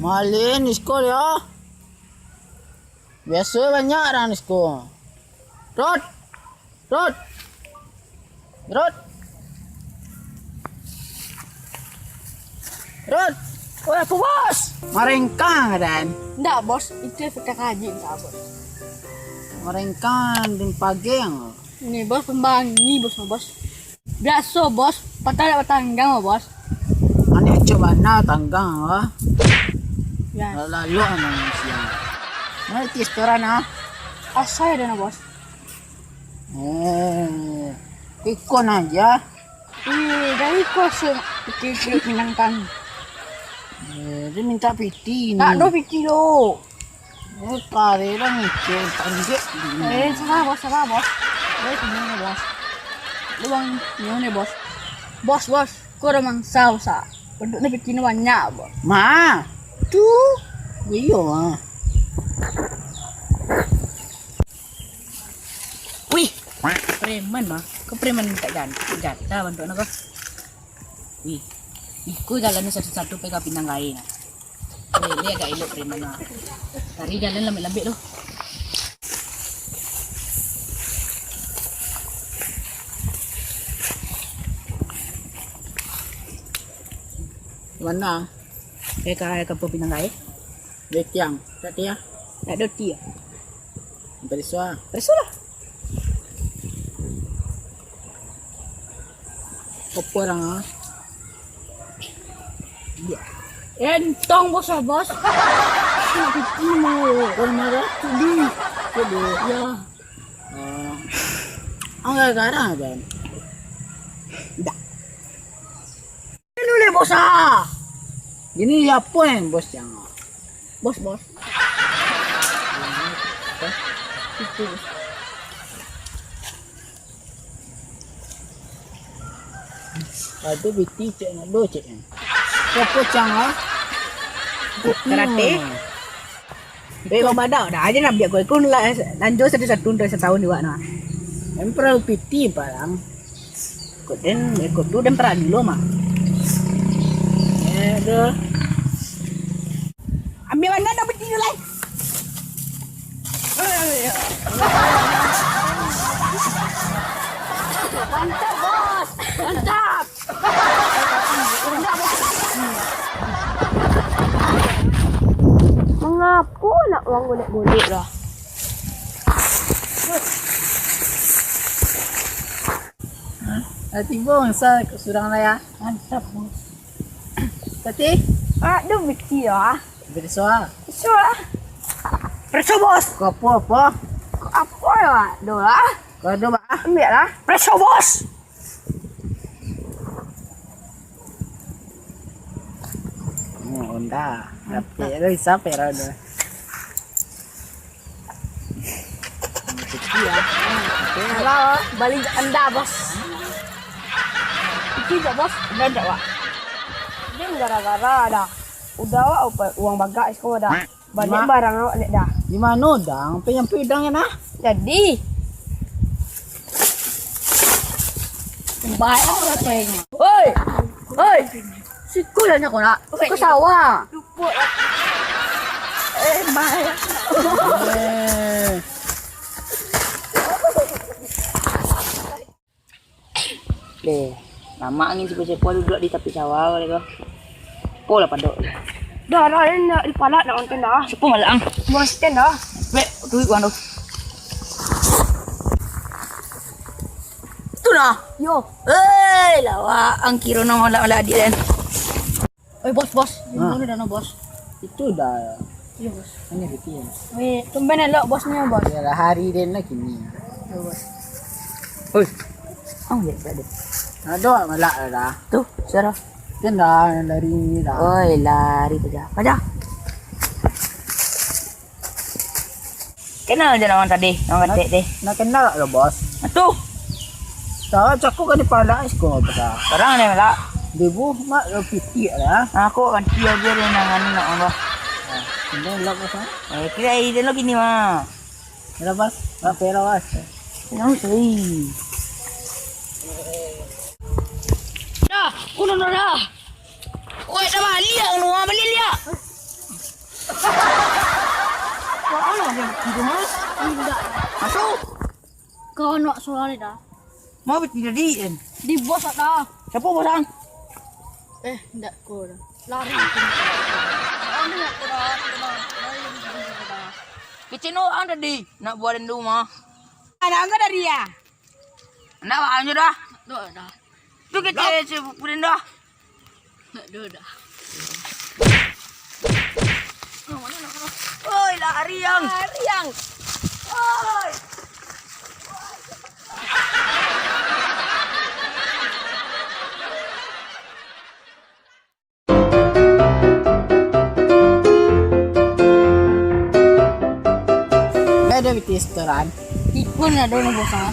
Malin isko ya. Biasa banyak orang isko. Rod. Rod. Rod. Rod. Oh, apa bos? Marengkang dan. Enggak bos, itu efek kaji enggak bos. Marengkang din pageng. Ini bos pembangi bos bos. Biasa bos, patah tanggang bos. Ane coba na tanggang ah. Ya. Lalu ano siang. Nah, tis torana. Asal ada bos. Ikon aja. Dari kos pikir pinangkan. Dia minta piti ni. Tak ada pikir lo. Kare lang ikon panggil. Salah bos. Ini bos. Luang ni bos. Bos, kau dah mangsau sa. Penduduknya pikirnya banyak bos. Ma, tu, iyo ah. Wih, preman mah. Kau preman tak gata bantu nak kau. Wih, ikut jalannya satu-satu pegang pinang kain. Dia agak elok preman mah. Tari jalan lambik-lambik tu. Mana? Kaya pinang kain. Betiang, tak dia. Tak ada tia. Beriswa. Teruslah. Apa orang ah? Entong bos bos. Nak pikir mau. Orang mana? Tadi. Ya. Ang garang kan. Dah. Ini bos ah. Ini apa yang bos yang? Bos. Itu. Ada biti cek nak do cek. Apa cang ah? Karate. Kau badak dah aja nak biar kau ikut lanjut satu-satu untuk setahun juga nah. Emperor piti parang. Ikut tu dan perang dulu mah. Ada. Ambil mana dah beti dulu lai. Mantap bos. Mantap. Mengapa nak orang golek-golek dah? Tiba masa surang lah ya. Mantap bos. Tati. Aduh beti lah. Beriswa. Suah. Preso bos. Kau apa? Apa ya? Doa. Kau ada ba? Ambil lah. Preso bos. Onda. Tapi ada siapa ya ada. Halo, balik anda bos. Iki tak bos, ada wak. Dia gara-gara dah. Udah wak uang bagak sekolah dah. Banyak barang awak lihat dah. Di mana dang? Yang pedang ya nah. Jadi baik lah tengok. Oi. Siku lah nak kau nak. Kau sawah. Lupa lah. Baik. Lama angin cepat-cepat duduk di tepi sawah mereka. Pola padok. Dah nak dipalak nak onten dah. Sepo malang. Mau stand dah. Wek, duit uang tu. Tu nah. Yo. Lawak angkiro nang olah adik dan. Bos. Mana dah nak bos? Itu dah. Yo bos. Hanya gitu ya. Tumben elok bosnya bos. Ya hari dia nak kini. Yo bos. Oi. Ya ada. Ada malak dah. Tu, Sarah. Kan dah lari ni dah. Oi, lari pada. Kenal je orang tadi, orang ketik deh. Nak kenal tak bos? Tu, Tak, cakap kan di palak sekolah apa? sekarang ni melak. Debu mak lo piti lah. Aku akan dia je dia nangan nak orang. Ini lak apa? Kira dia lagi ni mah. Berapa? Berapa lawas? Yang seri. Dah, kuno dah. Oi, dah balik yang luar balik dia. Ano dia tidur mas? Tidak. Masuk. Kau nak suara dah. Mau tidak di. Di bos dah. Siapa bosang? Tidak kau dah. Lari. Tidak kau dah. Kecino ang tadi nak buat di rumah. Ada angkat dari ya? Nak aja dah. Dah. Tu kecil purin dah. Dah. Oi, lari yang. Oi. Ada di restoran. Ikut nak ada bos ah.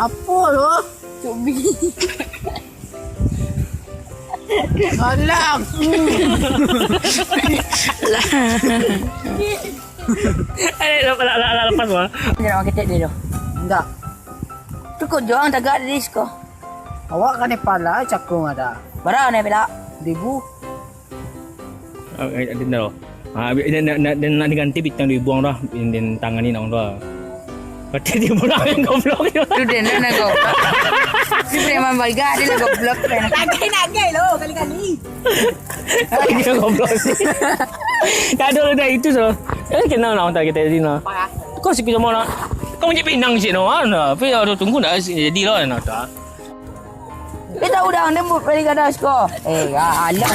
Apa lo? Cubi. Alam. Lepas wah. Jangan makan tek dia tu. Enggak. Tu kau jual tak ada disko. Awak kan ni pala cakung ada. Berapa ni bila? 1000. Ada dah. Nak diganti bintang dibuang dah. Dan tangan ni nak dah. Kata dia pula yang goblok dia. Tu dia nak goblok. Si preman balga dia nak goblok. Nak gay lo kali-kali. Dia goblok ni. Tak ada dah itu so. Kenal nak tak kita sini. Kau sikit sama nak. Kau macam pinang sih no. Tapi ada tunggu nak jadi lah nak tak. Kita udah nemu balik ada sko. Alah.